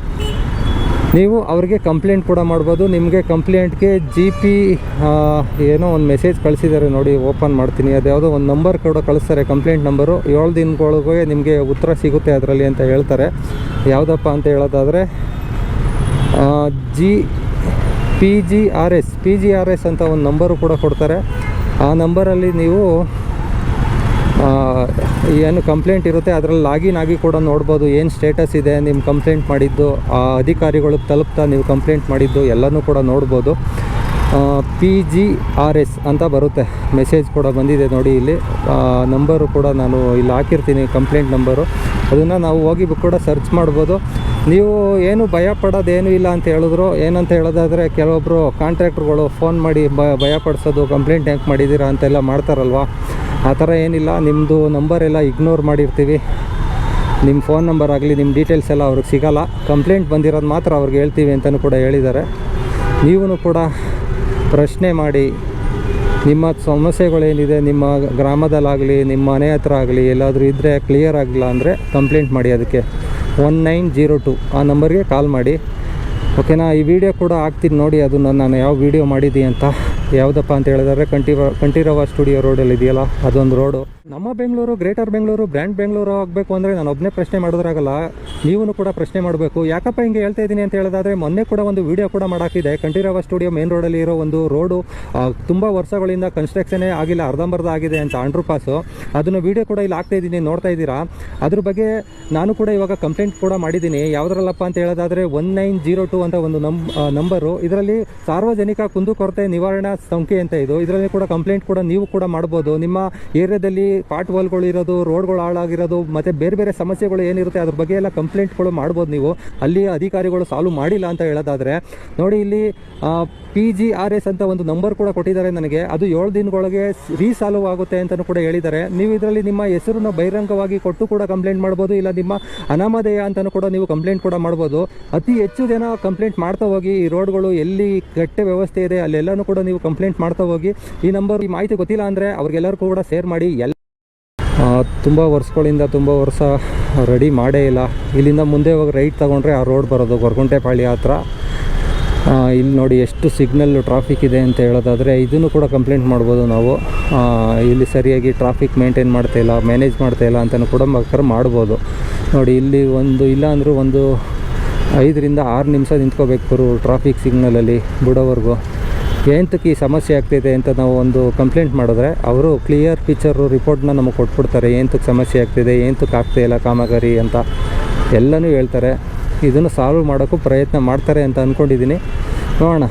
ನೀವು ಅವ್ರಿಗೆ ಕಂಪ್ಲೇಂಟ್ ಕೂಡ ಮಾಡ್ಬೋದು. ನಿಮಗೆ ಕಂಪ್ಲೇಂಟ್ಗೆ GP ಏನೋ ಒಂದು ಮೆಸೇಜ್ ಕಳಿಸಿದ್ದಾರೆ ನೋಡಿ, ಓಪನ್ ಮಾಡ್ತೀನಿ. ಅದು ಯಾವುದೋ ಒಂದು ನಂಬರ್ ಕೂಡ ಕಳಿಸ್ತಾರೆ, ಕಂಪ್ಲೇಂಟ್ ನಂಬರು. 7 ದಿನದೊಳಗೆ ನಿಮಗೆ ಉತ್ತರ ಸಿಗುತ್ತೆ ಅದರಲ್ಲಿ ಅಂತ ಹೇಳ್ತಾರೆ. ಯಾವುದಪ್ಪ ಅಂತ ಹೇಳೋದಾದರೆ PGRS ಅಂತ ಒಂದು ನಂಬರು ಕೂಡ ಕೊಡ್ತಾರೆ. ಆ ನಂಬರಲ್ಲಿ ನೀವು ಏನು ಕಂಪ್ಲೇಂಟ್ ಇರುತ್ತೆ ಅದರಲ್ಲಿ ಲಾಗಿನ್ ಆಗಿ ಕೂಡ ನೋಡ್ಬೋದು, ಏನು ಸ್ಟೇಟಸ್ ಇದೆ, ನಿಮ್ಮ ಕಂಪ್ಲೇಂಟ್ ಮಾಡಿದ್ದು ಆ ಅಧಿಕಾರಿಗಳಿಗೆ ತಲುಪ್ತಾ ನೀವು ಕಂಪ್ಲೇಂಟ್ ಮಾಡಿದ್ದು ಎಲ್ಲನೂ ಕೂಡ ನೋಡ್ಬೋದು. PGRS ಅಂತ ಬರುತ್ತೆ, ಮೆಸೇಜ್ ಕೂಡ ಬಂದಿದೆ ನೋಡಿ ಇಲ್ಲಿ. ನಂಬರು ಕೂಡ ನಾನು ಇಲ್ಲಿ ಹಾಕಿರ್ತೀನಿ, ಕಂಪ್ಲೇಂಟ್ ನಂಬರು. ಅದನ್ನು ನಾವು ಹೋಗಿ ಕೂಡ ಸರ್ಚ್ ಮಾಡ್ಬೋದು. ನೀವು ಏನು ಭಯ ಪಡೋದೇನೂ ಇಲ್ಲ ಅಂತ ಹೇಳಿದ್ರು. ಏನಂತ ಹೇಳೋದಾದರೆ ಕೆಲವೊಬ್ಬರು ಕಾಂಟ್ರಾಕ್ಟ್ರುಗಳು ಫೋನ್ ಮಾಡಿ ಭಯಪಡಿಸೋದು, ಕಂಪ್ಲೇಂಟ್ ಹೆಂಗೆ ಮಾಡಿದ್ದೀರಾ ಅಂತೆಲ್ಲ ಮಾಡ್ತಾರಲ್ವ. ಆ ಥರ ಏನಿಲ್ಲ. ನಿಮ್ಮದು ನಂಬರೆಲ್ಲ ಇಗ್ನೋರ್ ಮಾಡಿರ್ತೀವಿ. ನಿಮ್ಮ ಫೋನ್ ನಂಬರ್ ಆಗಲಿ ನಿಮ್ಮ ಡೀಟೇಲ್ಸ್ ಎಲ್ಲ ಅವ್ರಿಗೆ ಸಿಗೋಲ್ಲ. ಕಂಪ್ಲೇಂಟ್ ಬಂದಿರೋದು ಮಾತ್ರ ಅವ್ರಿಗೆ ಹೇಳ್ತೀವಿ ಅಂತಲೂ ಕೂಡ ಹೇಳಿದ್ದಾರೆ. ನೀವೂ ಕೂಡ ಪ್ರಶ್ನೆ ಮಾಡಿ, ನಿಮ್ಮ ಸಮಸ್ಯೆಗಳೇನಿದೆ ನಿಮ್ಮ ಗ್ರಾಮದಲ್ಲಾಗಲಿ ನಿಮ್ಮ ಮನೆ ಹತ್ರ ಆಗಲಿ ಎಲ್ಲಾದರೂ ಇದ್ದರೆ ಕ್ಲಿಯರ್ ಆಗಿಲ್ಲ ಅಂದರೆ ಕಂಪ್ಲೇಂಟ್ ಮಾಡಿ. ಅದಕ್ಕೆ 1902 ಆ ನಂಬರ್ಗೆ ಕಾಲ್ ಮಾಡಿ. ಓಕೆನಾ? ಈ ವಿಡಿಯೋ ಕೂಡ ಹಾಕ್ತೀನಿ ನೋಡಿ, ಅದನ್ನು ನಾನು ಯಾವ ವಿಡಿಯೋ ಮಾಡಿದ್ದೀನಿ ಅಂತ. ಯಾವುದಪ್ಪ ಅಂತ ಹೇಳಿದ್ರೆ ಕಂಠೀರವ ಸ್ಟುಡಿಯೋ ರೋಡಲ್ಲಿ ಇದೆಯಲ್ಲ ಅದೊಂದು ರೋಡು. ನಮ್ಮ ಬೆಂಗಳೂರು, ಗ್ರೇಟರ್ ಬೆಂಗಳೂರು, ಬ್ರ್ಯಾಂಡ್ ಬೆಂಗಳೂರು ಆಗಬೇಕು ಅಂದರೆ ನಾನು ಒಬ್ಬನೇ ಪ್ರಶ್ನೆ ಮಾಡೋದ್ರಾಗಲ್ಲ, ನೀವೂ ಕೂಡ ಪ್ರಶ್ನೆ ಮಾಡಬೇಕು. ಯಾಕಪ್ಪ ಹಿಂಗೆ ಹೇಳ್ತಾ ಇದ್ದೀನಿ ಅಂತ ಹೇಳಿದ್ರೆ, ಮೊನ್ನೆ ಕೂಡ ಒಂದು ವಿಡಿಯೋ ಕೂಡ ಮಾಡಾಕಿದೆ. ಕಂಠೀರವ ಸ್ಟುಡಿಯೋ ಮೇನ್ ರೋಡಲ್ಲಿ ಇರೋ ಒಂದು ರೋಡು ತುಂಬ ವರ್ಷಗಳಿಂದ ಕನ್ಸ್ಟ್ರಕ್ಷನೇ ಆಗಿಲ್ಲ, ಅರ್ಧಂಬರ್ಧ ಆಗಿದೆ ಅಂತ ಅಂಡರ್ ಪಾಸು. ಅದನ್ನು ವಿಡಿಯೋ ಕೂಡ ಇಲ್ಲಿ ಹಾಕ್ತಾ ಇದ್ದೀನಿ, ನೋಡ್ತಾ ಇದ್ದೀರಾ. ಅದ್ರ ಬಗ್ಗೆ ನಾನು ಕೂಡ ಇವಾಗ ಕಂಪ್ಲೇಂಟ್ ಕೂಡ ಮಾಡಿದ್ದೀನಿ. ಯಾವುದ್ರಲ್ಲಪ್ಪ ಅಂತ ಹೇಳೋದಾದರೆ 1902 ಅಂತ ಒಂದು ನಂಬರು. ಇದರಲ್ಲಿ ಸಾರ್ವಜನಿಕ ಕುಂದುಕೊರತೆ ನಿವಾರಣಾ ಸಂಖ್ಯೆ ಅಂತ ಇದು. ಇದರಲ್ಲಿ ಕೂಡ ಕಂಪ್ಲೇಂಟ್ ಕೂಡ ನೀವು ಕೂಡ ಮಾಡ್ಬೋದು. ನಿಮ್ಮ ಏರಿಯಾದಲ್ಲಿ ಪಾಟ್ ವಾಲ್ಗಳು ಇರೋದು, ರೋಡ್ಗಳು ಹಾಳಾಗಿರೋದು ಮತ್ತು ಬೇರೆ ಬೇರೆ ಸಮಸ್ಯೆಗಳು ಏನಿರುತ್ತೆ ಅದ್ರ ಬಗ್ಗೆ ಎಲ್ಲ ಕಂಪ್ಲೇಂಟ್ಗಳು ಮಾಡ್ಬೋದು ನೀವು. ಅಲ್ಲಿ ಅಧಿಕಾರಿಗಳು ಸಾಲ್ವ್ ಮಾಡಿಲ್ಲ ಅಂತ ಹೇಳೋದಾದರೆ ನೋಡಿ, ಇಲ್ಲಿ PGRS ಅಂತ ಒಂದು ನಂಬರ್ ಕೂಡ ಕೊಟ್ಟಿದ್ದಾರೆ ನನಗೆ. ಅದು 7 ದಿನದೊಳಗೆ ರೀಸಾಲ್ವ್ ಆಗುತ್ತೆ ಅಂತಲೂ ಕೂಡ ಹೇಳಿದ್ದಾರೆ. ನೀವು ಇದರಲ್ಲಿ ನಿಮ್ಮ ಹೆಸರನ್ನು ಬಹಿರಂಗವಾಗಿ ಕೊಟ್ಟು ಕೂಡ ಕಂಪ್ಲೇಂಟ್ ಮಾಡ್ಬೋದು, ಇಲ್ಲ ನಿಮ್ಮ ಅನಾಮಧೇಯ ಅಂತಲೂ ಕೂಡ ನೀವು ಕಂಪ್ಲೇಂಟ್ ಕೂಡ ಮಾಡ್ಬೋದು. ಅತಿ ಹೆಚ್ಚು ಜನ ಕಂಪ್ಲೇಂಟ್ ಮಾಡ್ತಾ ಹೋಗಿ, ಈ ರೋಡ್ಗಳು ಎಲ್ಲಿ ಕೆಟ್ಟ ವ್ಯವಸ್ಥೆ ಇದೆ ಅಲ್ಲೆಲ್ಲನೂ ಕೂಡ ನೀವು ಕಂಪ್ಲೇಂಟ್ ಮಾಡ್ತಾ ಹೋಗಿ. ಈ ನಂಬರ್, ಈ ಮಾಹಿತಿ ಗೊತ್ತಿಲ್ಲ ಅಂದರೆ ಅವ್ರಿಗೆಲ್ಲರಿಗೂ ಕೂಡ ಶೇರ್ ಮಾಡಿ. ತುಂಬ ವರ್ಷ ರೆಡಿ ಮಾಡೇ ಇಲ್ಲ. ಇಲ್ಲಿಂದ ಮುಂದೆ ಹೋಗಿ ರೈಟ್ ತೊಗೊಂಡ್ರೆ ಆ ರೋಡ್ ಬರೋದು ಗೊರಗುಂಟೆಪಾಳ್ಯ ಹತ್ರ. ಇಲ್ಲಿ ನೋಡಿ ಎಷ್ಟು ಸಿಗ್ನಲ್ಲು ಟ್ರಾಫಿಕ್ ಇದೆ ಅಂತ ಹೇಳೋದಾದರೆ ಇದನ್ನು ಕೂಡ ಕಂಪ್ಲೇಂಟ್ ಮಾಡ್ಬೋದು ನಾವು. ಇಲ್ಲಿ ಸರಿಯಾಗಿ ಟ್ರಾಫಿಕ್ ಮೇಂಟೈನ್ ಮಾಡ್ತಾಯಿಲ್ಲ, ಮ್ಯಾನೇಜ್ ಮಾಡ್ತಾಯಿಲ್ಲ ಅಂತಲೂ ಕೂಡ ಮಾಡ್ಬೋದು. ನೋಡಿ ಇಲ್ಲಿ ಇಲ್ಲ ಅಂದರೂ ಒಂದು 5 ರಿಂದ 6 ನಿಮಿಷ ನಿಂತ್ಕೋಬೇಕು ಟ್ರಾಫಿಕ್ ಸಿಗ್ನಲಲ್ಲಿ ಬಿಡೋವರೆಗೂ. ಏನಕ್ಕೆ ಈ ಸಮಸ್ಯೆ ಆಗ್ತಿದೆ ಅಂತ ನಾವು ಒಂದು ಕಂಪ್ಲೇಂಟ್ ಮಾಡಿದ್ರೆ ಅವರು ಕ್ಲಿಯರ್ ಪಿಕ್ಚರು ರಿಪೋರ್ಟ್ನ ನಮಗೆ ಕೊಟ್ಬಿಡ್ತಾರೆ. ಏನಕ್ಕೆ ಸಮಸ್ಯೆ ಆಗ್ತಿದೆ, ಏನಕ್ಕೆ ಆಗ್ತಾಯಿಲ್ಲ ಕಾಮಗಾರಿ ಅಂತ ಎಲ್ಲನೂ ಹೇಳ್ತಾರೆ. ಇದನ್ನು ಸಾಲ್ವ್ ಮಾಡೋಕ್ಕೂ ಪ್ರಯತ್ನ ಮಾಡ್ತಾರೆ ಅಂತ ಅಂದ್ಕೊಂಡಿದ್ದೀನಿ. ನೋಡೋಣ.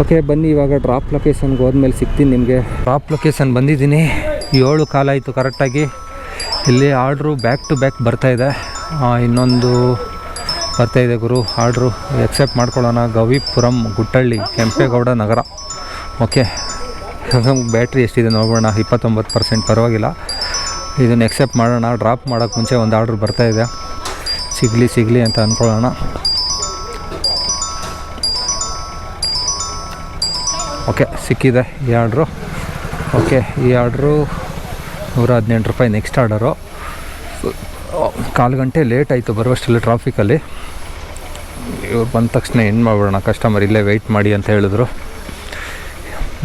ಓಕೆ, ಬನ್ನಿ ಇವಾಗ ಡ್ರಾಪ್ ಲೊಕೇಶನ್ಗೆ ಹೋದ್ಮೇಲೆ ಸಿಗ್ತೀನಿ ನಿಮಗೆ. ಡ್ರಾಪ್ ಲೊಕೇಶನ್ ಬಂದಿದ್ದೀನಿ. 7 ಕಾಲ ಆಯಿತು ಕರೆಕ್ಟಾಗಿ. ಇಲ್ಲಿ ಆರ್ಡ್ರು ಬ್ಯಾಕ್ ಟು ಬ್ಯಾಕ್ ಬರ್ತಾಯಿದೆ. ಇನ್ನೊಂದು ಬರ್ತಾಯಿದೆ ಗುರು ಆರ್ಡ್ರು. ಎಕ್ಸೆಪ್ಟ್ ಮಾಡ್ಕೊಳ್ಳೋಣ. ಗವಿಪುರಂ, ಗುಟ್ಟಳ್ಳಿ, ಕೆಂಪೇಗೌಡ ನಗರ. ಓಕೆ, ಬ್ಯಾಟ್ರಿ ಎಷ್ಟಿದೆ ನೋಡೋಣ. 29%, ಪರವಾಗಿಲ್ಲ. ಇದನ್ನು ಎಕ್ಸೆಪ್ಟ್ ಮಾಡೋಣ. ಡ್ರಾಪ್ ಮಾಡೋಕ್ಕೆ ಮುಂಚೆ ಒಂದು ಆರ್ಡ್ರ್ ಬರ್ತಾಯಿದೆ. ಸಿಗಲಿ ಅಂತ ಅಂದ್ಕೊಳ್ಳೋಣ. ಓಕೆ, ಸಿಕ್ಕಿದೆ ಈ ಆರ್ಡ್ರು. ಓಕೆ, ಈ ಆರ್ಡ್ರು 118 ರೂಪಾಯಿ. ನೆಕ್ಸ್ಟ್ ಆರ್ಡರು 1/4 ಗಂಟೆ ಲೇಟ್ ಆಯಿತು ಬರುವಷ್ಟರಲ್ಲಿ ಟ್ರಾಫಿಕಲ್ಲಿ. ಇವ್ರು ಬಂದ ತಕ್ಷಣ ಏನು ಮಾಡ್ಬಿಡೋಣ, ಕಸ್ಟಮರ್ ಇಲ್ಲೇ ವೆಯ್ಟ್ ಮಾಡಿ ಅಂತ ಹೇಳಿದ್ರು.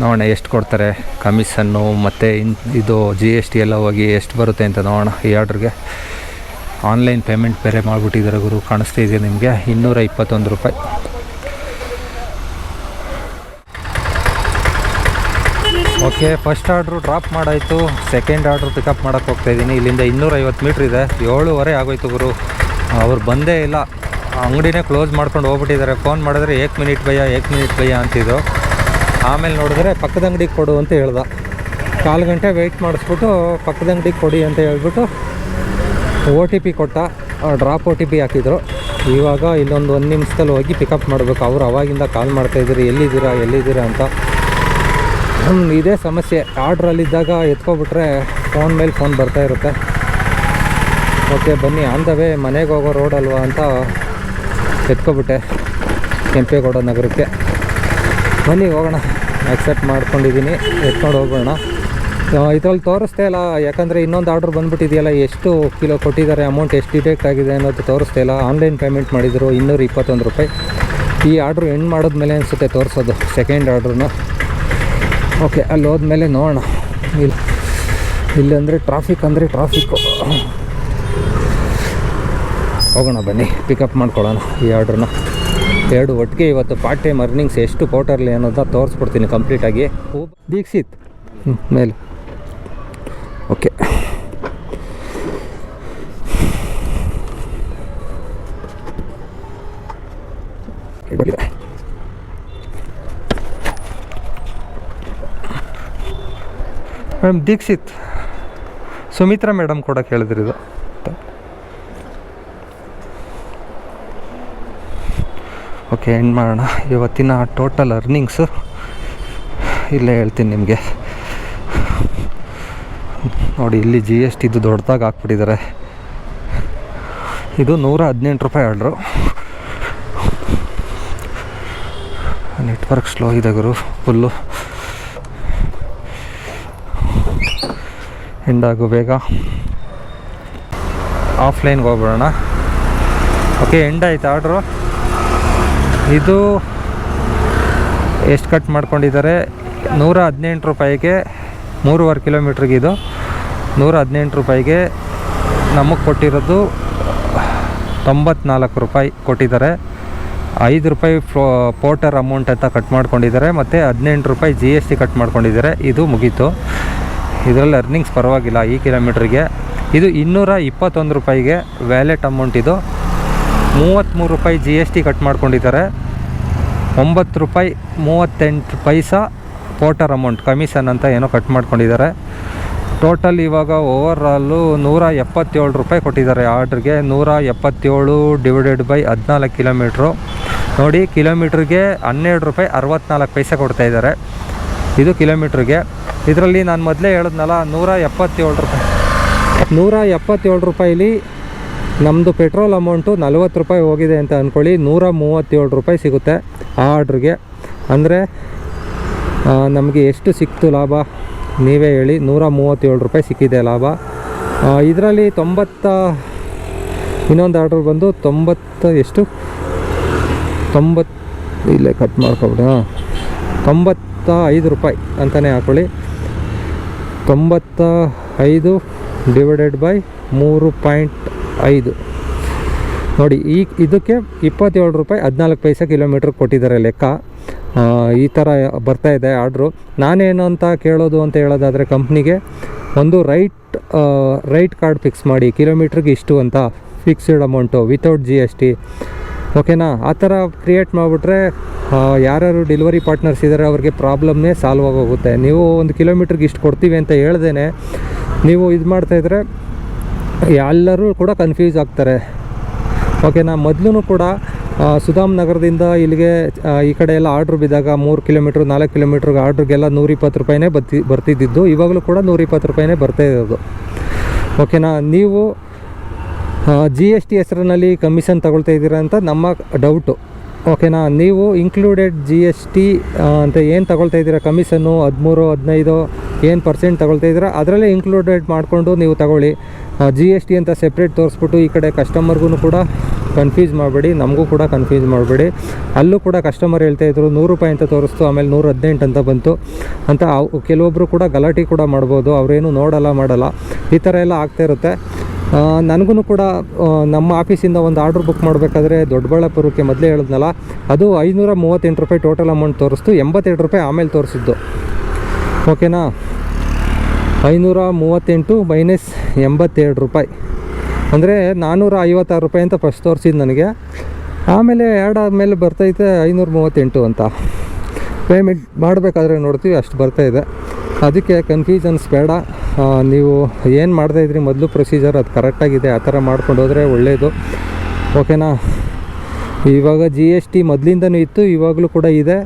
ನೋಡೋಣ ಎಷ್ಟು ಕೊಡ್ತಾರೆ ಕಮಿಷನ್ನು ಮತ್ತು ಇದು GST ಎಲ್ಲ ಹೋಗಿ ಎಷ್ಟು ಬರುತ್ತೆ ಅಂತ ನೋಡೋಣ. ಈ ಆರ್ಡ್ರಿಗೆ ಆನ್ಲೈನ್ ಪೇಮೆಂಟ್ ಬೇರೆ ಮಾಡಿಬಿಟ್ಟಿದ್ದಾರೆ ಗುರು, ಕಾಣಿಸ್ತಾ ಇದೆ ನಿಮಗೆ. 221 ರೂಪಾಯಿ. ಓಕೆ, ಫಸ್ಟ್ ಆರ್ಡ್ರು ಡ್ರಾಪ್ ಮಾಡಾಯಿತು. ಸೆಕೆಂಡ್ ಆರ್ಡ್ರು ಪಿಕಪ್ ಮಾಡೋಕ್ಕೆ ಹೋಗ್ತಾಯಿದ್ದೀನಿ. ಇಲ್ಲಿಂದ 250 ಮೀಟ್ರ್ ಇದೆ. 7:15 ಆಗೋಯ್ತು ಗುರು. ಅವ್ರು ಬಂದೇ ಇಲ್ಲ, ಅಂಗಡಿನೇ ಕ್ಲೋಸ್ ಮಾಡ್ಕೊಂಡು ಹೋಗ್ಬಿಟ್ಟಿದ್ದಾರೆ. ಫೋನ್ ಮಾಡಿದ್ರೆ 1 ಮಿನಿಟ್ ಭಯ್ಯ ಅಂತಿದ್ದು. ಆಮೇಲೆ ನೋಡಿದ್ರೆ ಪಕ್ಕದ ಅಂಗಡಿಗೆ ಕೊಡು ಅಂತ ಹೇಳ್ದ. 1/4 ಗಂಟೆ ವೆಯ್ಟ್ ಮಾಡಿಸ್ಬಿಟ್ಟು ಪಕ್ಕದ ಅಂಗಡಿಗೆ ಕೊಡಿ ಅಂತ ಹೇಳ್ಬಿಟ್ಟು OTP ಕೊಟ್ಟ. ಡ್ರಾಪ್ OTP ಹಾಕಿದ್ರು. ಇವಾಗ ಇಲ್ಲೊಂದು 1 ನಿಮಿಷದಲ್ಲಿ ಹೋಗಿ ಪಿಕಪ್ ಮಾಡಬೇಕು. ಅವರು ಅವಾಗಿಂದ ಕಾಲ್ ಮಾಡ್ತಾಯಿದ್ರು, ಎಲ್ಲಿದ್ದೀರಾ ಅಂತ. ಇದೇ ಸಮಸ್ಯೆ, ಆರ್ಡ್ರಲ್ಲಿದ್ದಾಗ ಎತ್ಕೊಬಿಟ್ರೆ ಫೋನ್ ಮೇಲೆ ಫೋನ್ ಬರ್ತಾ ಇರುತ್ತೆ. ಓಕೆ ಬನ್ನಿ, ಆನ್ ದ ವೇ ಮನೆಗೆ ಹೋಗೋ ರೋಡ್ ಅಲ್ವಾ ಅಂತ ಎತ್ಕೊಬಿಟ್ಟೆ ಕೆಂಪೇಗೌಡ ನಗರಕ್ಕೆ. ಬನ್ನಿ ಹೋಗೋಣ, ಆಕ್ಸೆಪ್ಟ್ ಮಾಡ್ಕೊಂಡಿದ್ದೀನಿ, ಎತ್ಕೊಂಡು ಹೋಗೋಣ. ಇದರಲ್ಲಿ ತೋರಿಸ್ತಾ ಇಲ್ಲ, ಯಾಕಂದರೆ ಇನ್ನೊಂದು ಆರ್ಡ್ರ್ ಬಂದುಬಿಟ್ಟಿದೆಯಲ್ಲ, ಎಷ್ಟು ಕಿಲೋ ಕೊಟ್ಟಿದ್ದಾರೆ, ಅಮೌಂಟ್ ಎಷ್ಟು ಡಿಟೆಕ್ಟ್ ಆಗಿದೆ ಅನ್ನೋದು ತೋರಿಸ್ತಾ ಇಲ್ಲ. ಆನ್ಲೈನ್ ಪೇಮೆಂಟ್ ಮಾಡಿದರು 221 ರೂಪಾಯಿ. ಈ ಆರ್ಡ್ರು ಎಂಡ್ ಮಾಡಿದ್ಮೇಲೆ ಅನಿಸುತ್ತೆ ತೋರಿಸೋದು ಸೆಕೆಂಡ್ ಆರ್ಡ್ರನ್ನ. ಓಕೆ, ಅಲ್ಲಿ ಹೋದ್ಮೇಲೆ ನೋಡೋಣ. ಇಲ್ಲಂದರೆ ಟ್ರಾಫಿಕ್ಕು. ಹೋಗೋಣ ಬನ್ನಿ, ಪಿಕಪ್ ಮಾಡ್ಕೊಳ್ಳೋಣ ಈ ಆರ್ಡ್ರನ್ನ. 2 ಒಟ್ಟಿಗೆ ಇವತ್ತು ಪಾರ್ಟ್ ಟೈಮ್ ಅರ್ನಿಂಗ್ಸ್ ಎಷ್ಟು ಕ್ವಾರ್ಟರ್ಲಿ ಅನ್ನೋದನ್ನ ತೋರಿಸ್ಬಿಡ್ತೀನಿ ಕಂಪ್ಲೀಟಾಗಿ. ದೀಕ್ಷಿತ್ ಮೇಲೆ. Okay, madam Dikshit, Sumitra madam ಕೂಡ ಕೇಳಿದ್ರಿ ಇದು. ಓಕೆ, ಎಂಡ್ ಮಾಡೋಣ. ಇವತ್ತಿನ ಟೋಟಲ್ ಅರ್ನಿಂಗ್ಸು ಇಲ್ಲೇ ಹೇಳ್ತೀನಿ ನಿಮಗೆ. ನೋಡಿ, ಇಲ್ಲಿ GST ಇದು ದೊಡ್ಡದಾಗಿ ಹಾಕ್ಬಿಟ್ಟಿದ್ದಾರೆ. ಇದು 118 ರೂಪಾಯಿ ಆರ್ಡ್ರು. ನೆಟ್ವರ್ಕ್ ಸ್ಲೋ ಇದೆ ಗುರು, ಫುಲ್ಲು. ಎಂಡಾಗು ಬೇಗ. ಆಫ್ಲೈನ್ಗೆ ಹೋಗ್ಬಿಡೋಣ. ಓಕೆ, ಎಂಡ್ ಆಯ್ತು ಆರ್ಡ್ರು. ಇದು ಎಷ್ಟು ಕಟ್ ಮಾಡ್ಕೊಂಡಿದ್ದಾರೆ? 118 ರೂಪಾಯಿಗೆ 3.5 ಕಿಲೋಮೀಟ್ರಿಗೆ. ಇದು 118 ರೂಪಾಯಿಗೆ ನಮಗೆ ಕೊಟ್ಟಿರೋದು 94 ರೂಪಾಯಿ ಕೊಟ್ಟಿದ್ದಾರೆ. 5 ರೂಪಾಯಿ ಪೋರ್ಟರ್ ಅಮೌಂಟ್ ಅಂತ ಕಟ್ ಮಾಡ್ಕೊಂಡಿದ್ದಾರೆ, ಮತ್ತು 18 ರೂಪಾಯಿ GST ಕಟ್ ಮಾಡ್ಕೊಂಡಿದ್ದಾರೆ. ಇದು ಮುಗೀತು. ಇದರಲ್ಲಿ ಅರ್ನಿಂಗ್ಸ್ ಪರವಾಗಿಲ್ಲ ಈ ಕಿಲೋಮೀಟ್ರಿಗೆ. ಇದು 221 ರೂಪಾಯಿಗೆ ವ್ಯಾಲೆಟ್ ಅಮೌಂಟ್. ಇದು 33 ರೂಪಾಯಿ GST ಕಟ್ ಮಾಡ್ಕೊಂಡಿದ್ದಾರೆ. 9 ರೂಪಾಯಿ 38 ಪೈಸಾ ಪೋರ್ಟರ್ ಅಮೌಂಟ್ ಕಮಿಷನ್ ಅಂತ ಏನೋ ಕಟ್ ಮಾಡ್ಕೊಂಡಿದ್ದಾರೆ. ಟೋಟಲ್ ಇವಾಗ ಓವರಾಲು 177 ರೂಪಾಯಿ ಕೊಟ್ಟಿದ್ದಾರೆ ಆರ್ಡ್ರಿಗೆ. 177 ಡಿವೈಡೆಡ್ ಬೈ 14 ಕಿಲೋಮೀಟ್ರು. ನೋಡಿ, ಕಿಲೋಮೀಟ್ರಿಗೆ 12 ರೂಪಾಯಿ 64 ಪೈಸೆ ಕೊಡ್ತಾಯಿದ್ದಾರೆ. ಇದು ಕಿಲೋಮೀಟ್ರಿಗೆ. ಇದರಲ್ಲಿ ನಾನು ಮೊದಲೇ ಹೇಳಿದ್ನಲ್ಲ, 177 ರೂಪಾಯಿ. 177 ರೂಪಾಯಿಲಿ ನಮ್ಮದು ಪೆಟ್ರೋಲ್ ಅಮೌಂಟು 40 ರೂಪಾಯಿ ಹೋಗಿದೆ ಅಂತ ಅಂದ್ಕೊಳ್ಳಿ. 137 ರೂಪಾಯಿ ಸಿಗುತ್ತೆ ಆ ಆರ್ಡ್ರಿಗೆ. ಅಂದರೆ ನಮಗೆ ಎಷ್ಟು ಸಿಕ್ತು ಲಾಭ ನೀವೇ ಹೇಳಿ. 137 ರೂಪಾಯಿ ಸಿಕ್ಕಿದೆ ಲಾಭ. ಇದರಲ್ಲಿ ಇನ್ನೊಂದು ಆರ್ಡ್ರ್ ಬಂದು 90 ಇಲ್ಲೇ ಕಟ್ ಮಾಡ್ಕೊಬಿಡ 95 ರೂಪಾಯಿ ಅಂತಲೇ ಹಾಕೊಳ್ಳಿ. 95 ಡಿವೈಡೆಡ್ ಬೈ 3.5 ನೋಡಿ. ಇದಕ್ಕೆ 27 ರೂಪಾಯಿ 14 ಪೈಸೆ ಕಿಲೋಮೀಟ್ರ್ ಕೊಟ್ಟಿದ್ದಾರೆ ಲೆಕ್ಕ. ಈ ಥರ ಬರ್ತಾಯಿದೆ ಆರ್ಡ್ರು. ನಾನೇನು ಅಂತ ಕೇಳೋದು ಅಂತ ಹೇಳೋದಾದರೆ, ಕಂಪ್ನಿಗೆ ಒಂದು ರೈಟ್ ಕಾರ್ಡ್ ಫಿಕ್ಸ್ ಮಾಡಿ, ಕಿಲೋಮೀಟ್ರಿಗೆ ಇಷ್ಟು ಅಂತ ಫಿಕ್ಸ್ಡ್ ಅಮೌಂಟು ವಿತೌಟ್ GST. ಓಕೆನಾ? ಆ ಥರ ಕ್ರಿಯೇಟ್ ಮಾಡಿಬಿಟ್ರೆ ಯಾರ್ಯಾರು ಡೆಲಿವರಿ ಪಾರ್ಟ್ನರ್ಸ್ ಇದ್ದಾರೆ ಅವ್ರಿಗೆ ಪ್ರಾಬ್ಲಮ್ನೇ ಸಾಲ್ವ್ ಆಗೋಗುತ್ತೆ. ನೀವು ಒಂದು ಕಿಲೋಮೀಟ್ರಿಗೆ ಇಷ್ಟು ಕೊಡ್ತೀವಿ ಅಂತ ಹೇಳ್ದೇನೆ ನೀವು ಇದು ಮಾಡ್ತಾಯಿದ್ರೆ ಎಲ್ಲರೂ ಕೂಡ ಕನ್ಫ್ಯೂಸ್ ಆಗ್ತಾರೆ. ಓಕೆನಾ? ಮೊದಲು ಕೂಡ ಸುಧಾಮ್ ನಗರದಿಂದ ಇಲ್ಲಿಗೆ ಈ ಕಡೆ ಎಲ್ಲ ಆರ್ಡ್ರ್ ಬಿದ್ದಾಗ 3 ಕಿಲೋಮೀಟ್ರ್ 4 ಕಿಲೋಮೀಟ್ರಿಗೆ ಆರ್ಡ್ರಿಗೆಲ್ಲ 120 ರೂಪಾಯಿನೇ ಬರ್ತಿದ್ದಿದ್ದು. ಇವಾಗಲೂ ಕೂಡ 120 ರೂಪಾಯಿನೇ ಬರ್ತಾ ಇರೋದು. ಓಕೆನಾ? ನೀವು ಜಿ ಎಸ್ ಟಿ ಹೆಸರಿನಲ್ಲಿ ಕಮಿಷನ್ ತಗೊಳ್ತಾ ಇದ್ದೀರಾ ಅಂತ ನಮ್ಮ ಡೌಟು. ಓಕೆನಾ, ನೀವು ಇನ್ಕ್ಲೂಡೆಡ್ ಜಿ ಎಸ್ ಟಿ ಅಂತ ಏನು ತಗೊಳ್ತಾ ಇದ್ದೀರಾ ಕಮಿಷನ್ನು 13-15 ಏನು ಪರ್ಸೆಂಟ್ ತಗೊಳ್ತಾ ಇದ್ದೀರಾ ಅದರಲ್ಲೇ ಇನ್ಕ್ಲೂಡೆಡ್ ಮಾಡಿಕೊಂಡು ನೀವು ತಗೊಳ್ಳಿ. ಜಿ ಎಸ್ ಟಿ ಅಂತ ಸೆಪ್ರೇಟ್ ತೋರಿಸ್ಬಿಟ್ಟು ಈ ಕಡೆ ಕಸ್ಟಮರ್ಗೂ ಕೂಡ ಕನ್ಫ್ಯೂಸ್ ಮಾಡಬೇಡಿ, ನಮಗೂ ಕೂಡ ಕನ್ಫ್ಯೂಸ್ ಮಾಡಬೇಡಿ. ಅಲ್ಲೂ ಕೂಡ ಕಸ್ಟಮರ್ ಹೇಳ್ತಾಯಿದ್ರು ₹100 ಅಂತ ತೋರಿಸ್ತು, ಆಮೇಲೆ 118 ಅಂತ ಬಂತು ಅಂತ. ಕೆಲವೊಬ್ಬರು ಕೂಡ ಗಲಾಟೆ ಕೂಡ ಮಾಡ್ಬೋದು, ಅವರೇನು ನೋಡಲ್ಲ ಮಾಡಲ್ಲ, ಈ ಥರ ಎಲ್ಲ ಆಗ್ತಾ ಇರುತ್ತೆ. ನನಗೂ ಕೂಡ ನಮ್ಮ ಆಫೀಸಿಂದ ಒಂದು ಆರ್ಡ್ರ್ ಬುಕ್ ಮಾಡಬೇಕಾದ್ರೆ ದೊಡ್ಡಬಳ್ಳಾಪುರಕ್ಕೆ ಮೊದಲೇ ಹೇಳಿದ್ನಲ್ಲ, ಅದು ₹538 ಟೋಟಲ್ ಅಮೌಂಟ್ ತೋರಿಸ್ತು, ₹82 ಆಮೇಲೆ ತೋರಿಸಿದ್ದು. ಓಕೆನಾ, 538 ಮೈನಸ್ ₹82 ಅಂದರೆ ₹456 ಅಂತ ಫಸ್ಟ್ ತೋರಿಸಿದ್ದು ನನಗೆ. ಆಮೇಲೆ ಆ್ಯಡ್ ಆದಮೇಲೆ ಬರ್ತೈತೆ 538 ಅಂತ. ಪೇಮೆಂಟ್ ಮಾಡಬೇಕಾದ್ರೆ ನೋಡ್ತೀವಿ ಅಷ್ಟು ಬರ್ತಾಯಿದೆ. ಅದಕ್ಕೆ ಕನ್ಫ್ಯೂಷನ್ಸ್ ಬೇಡ. ನೀವು ಏನು ಮಾಡ್ತಾಯಿದ್ರಿ ಮೊದಲು ಪ್ರೊಸೀಜರ್ ಅದು ಕರೆಕ್ಟಾಗಿದೆ, ಆ ಥರ ಮಾಡ್ಕೊಂಡು ಹೋದರೆ ಒಳ್ಳೆಯದು. ಓಕೆನಾ, ಇವಾಗ ಜಿ ಎಸ್ ಟಿ ಮೊದಲಿಂದನೂ ಇತ್ತು, ಇವಾಗಲೂ ಕೂಡ ಇದೆ,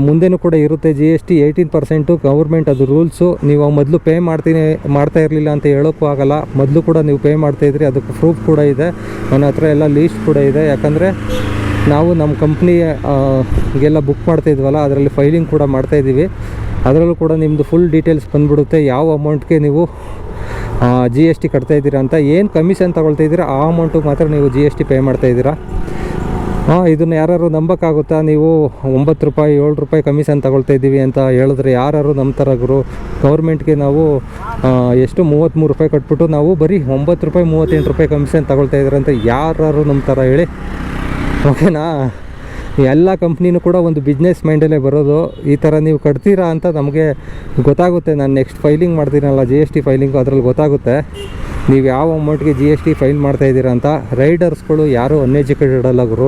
ಮುಂದೆನೂ ಕೂಡ ಇರುತ್ತೆ. ಜಿ ಎಸ್ ಟಿ 18% ಗೌರ್ಮೆಂಟ್ ಅದು ರೂಲ್ಸು. ನೀವು ಮೊದಲು ಪೇ ಮಾಡ್ತಾ ಇರಲಿಲ್ಲ ಅಂತ ಹೇಳೋಕ್ಕೂ ಆಗಲ್ಲ. ಮೊದಲು ಕೂಡ ನೀವು ಪೇ ಮಾಡ್ತಾಯಿದ್ರಿ, ಅದಕ್ಕೆ ಪ್ರೂಫ್ ಕೂಡ ಇದೆ ನನ್ನ ಹತ್ರ, ಎಲ್ಲ ಲೀಸ್ಟ್ ಕೂಡ ಇದೆ. ಯಾಕಂದರೆ ನಾವು ನಮ್ಮ ಕಂಪ್ನಿಗೆಲ್ಲ ಬುಕ್ ಮಾಡ್ತಾಯಿದ್ವಲ್ಲ, ಅದರಲ್ಲಿ ಫೈಲಿಂಗ್ ಕೂಡ ಮಾಡ್ತಾಯಿದ್ದೀವಿ. ಅದರಲ್ಲೂ ಕೂಡ ನಿಮ್ಮದು ಫುಲ್ ಡೀಟೇಲ್ಸ್ ಬಂದುಬಿಡುತ್ತೆ, ಯಾವ ಅಮೌಂಟ್ಗೆ ನೀವು ಜಿ ಎಸ್ ಟಿ ಕಟ್ತಾಯಿದ್ದೀರಾ ಅಂತ. ಏನು ಕಮಿಷನ್ ತೊಗೊಳ್ತಾಯಿದ್ದೀರಾ ಆ ಅಮೌಂಟಿಗೆ ಮಾತ್ರ ನೀವು ಜಿ ಎಸ್ ಟಿ ಪೇ ಮಾಡ್ತಾಯಿದ್ದೀರಾ. ಇದನ್ನು ಯಾರು ನಂಬೋಕ್ಕಾಗುತ್ತಾ? ನೀವು ₹9 ₹7 ಕಮಿಷನ್ ತೊಗೊಳ್ತಾಯಿದ್ದೀವಿ ಅಂತ ಹೇಳಿದ್ರೆ ಯಾರು ನಂಬ್ತಾರ ಗುರು? ಗೌರ್ಮೆಂಟ್ಗೆ ನಾವು ಎಷ್ಟು ₹33 ಕಟ್ಬಿಟ್ಟು ನಾವು ಬರೀ ₹9 ₹38 ಕಮಿಷನ್ ತೊಗೊಳ್ತಾಯಿದ್ದೀರ ಅಂತ ಯಾರು ನಂಬ್ತಾರ ಹೇಳಿ? ಓಕೆನಾ, ಎಲ್ಲ ಕಂಪ್ನಿನೂ ಕೂಡ ಒಂದು ಬಿಸ್ನೆಸ್ ಮೈಂಡಲ್ಲೇ ಬರೋದು. ಈ ಥರ ನೀವು ಕಟ್ತೀರಾ ಅಂತ ನಮಗೆ ಗೊತ್ತಾಗುತ್ತೆ. ನಾನು ನೆಕ್ಸ್ಟ್ ಫೈಲಿಂಗ್ ಮಾಡ್ತೀನಲ್ಲ ಜಿ ಎಸ್ ಟಿ ಫೈಲಿಂಗು, ಅದರಲ್ಲಿ ಗೊತ್ತಾಗುತ್ತೆ ನೀವು ಯಾವ ಅಮೌಂಟ್ಗೆ ಜಿ ಎಸ್ ಟಿ ಫೈಲ್ ಮಾಡ್ತಾಯಿದ್ದೀರಾ ಅಂತ. ರೈಡರ್ಸ್ಗಳು ಯಾರೂ ಅನ್ಎಜುಕೇಟೆಡ್ ಅಲ್ಲ ಗುರು.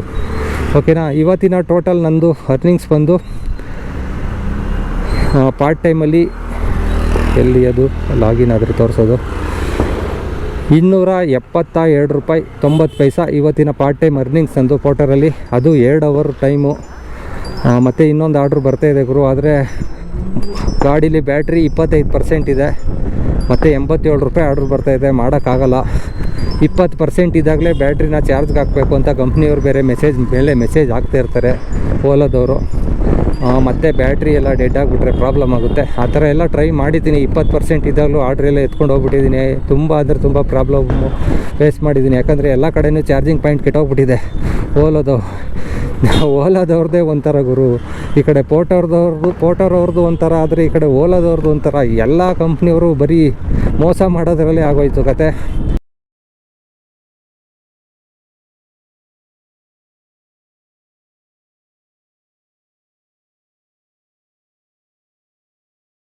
ಓಕೆನಾ, ಇವತ್ತಿನ ಟೋಟಲ್ ನಂದು ಅರ್ನಿಂಗ್ಸ್ ಬಂದು ಪಾರ್ಟ್ ಟೈಮಲ್ಲಿ ಎಲ್ಲಿ ಅದು ಲಾಗಿನ್ ಆದರೆ ತೋರಿಸೋದು ₹272.90 ಇವತ್ತಿನ ಪಾರ್ಟ್ ಟೈಮ್ ಅರ್ನಿಂಗ್ಸ್ ಅಂದು ಪೋರ್ಟರಲ್ಲಿ. ಅದು 2 ಅವರ್ ಟೈಮು. ಮತ್ತು ಇನ್ನೊಂದು ಆರ್ಡ್ರ್ ಬರ್ತಾಯಿದೆ ಗುರು, ಆದರೆ ಗಾಡೀಲಿ ಬ್ಯಾಟ್ರಿ 25% ಇದೆ ಮತ್ತು ₹87 ಆರ್ಡ್ರ್ ಬರ್ತಾಯಿದೆ, ಮಾಡೋಕ್ಕಾಗಲ್ಲ. 20% ಇದ್ದಾಗಲೇ ಬ್ಯಾಟ್ರಿನ ಚಾರ್ಜ್ಗೆ ಹಾಕಬೇಕು ಅಂತ ಕಂಪ್ನಿಯವ್ರು ಬೇರೆ ಮೆಸೇಜ್ ಹಾಕ್ತಾ ಇರ್ತಾರೆ ಓಲಾದವರು. ಮತ್ತು ಬ್ಯಾಟ್ರಿ ಎಲ್ಲ ಡೆಡ್ ಆಗಿಬಿಟ್ರೆ ಪ್ರಾಬ್ಲಮ್ ಆಗುತ್ತೆ. ಆ ಥರ ಎಲ್ಲ ಟ್ರೈ ಮಾಡಿದ್ದೀನಿ. 20% ಇದ್ದಾಗಲೂ ಆರ್ಡ್ರೆಲ್ಲ ಎತ್ಕೊಂಡು ಹೋಗ್ಬಿಟ್ಟಿದ್ದೀನಿ. ತುಂಬ ಅಂದರೆ ತುಂಬ ಪ್ರಾಬ್ಲಮ್ಮು ಫೇಸ್ ಮಾಡಿದ್ದೀನಿ. ಯಾಕಂದರೆ ಎಲ್ಲ ಕಡೆಯೂ ಚಾರ್ಜಿಂಗ್ ಪಾಯಿಂಟ್ ಕೆಟ್ಟೋಗ್ಬಿಟ್ಟಿದೆ ಓಲಾದವ್ರದ್ದೇ ಒಂಥರ ಗುರು. ಈ ಕಡೆ ಪೋಟೋರವ್ರದ್ದು ಒಂಥರ, ಆದರೆ ಈ ಕಡೆ ಓಲಾದವ್ರದ್ದು ಒಂಥರ. ಎಲ್ಲ ಕಂಪ್ನಿಯವರು ಬರೀ ಮೋಸ ಮಾಡೋದ್ರಲ್ಲೇ ಆಗೋಯ್ತು ಕತೆ.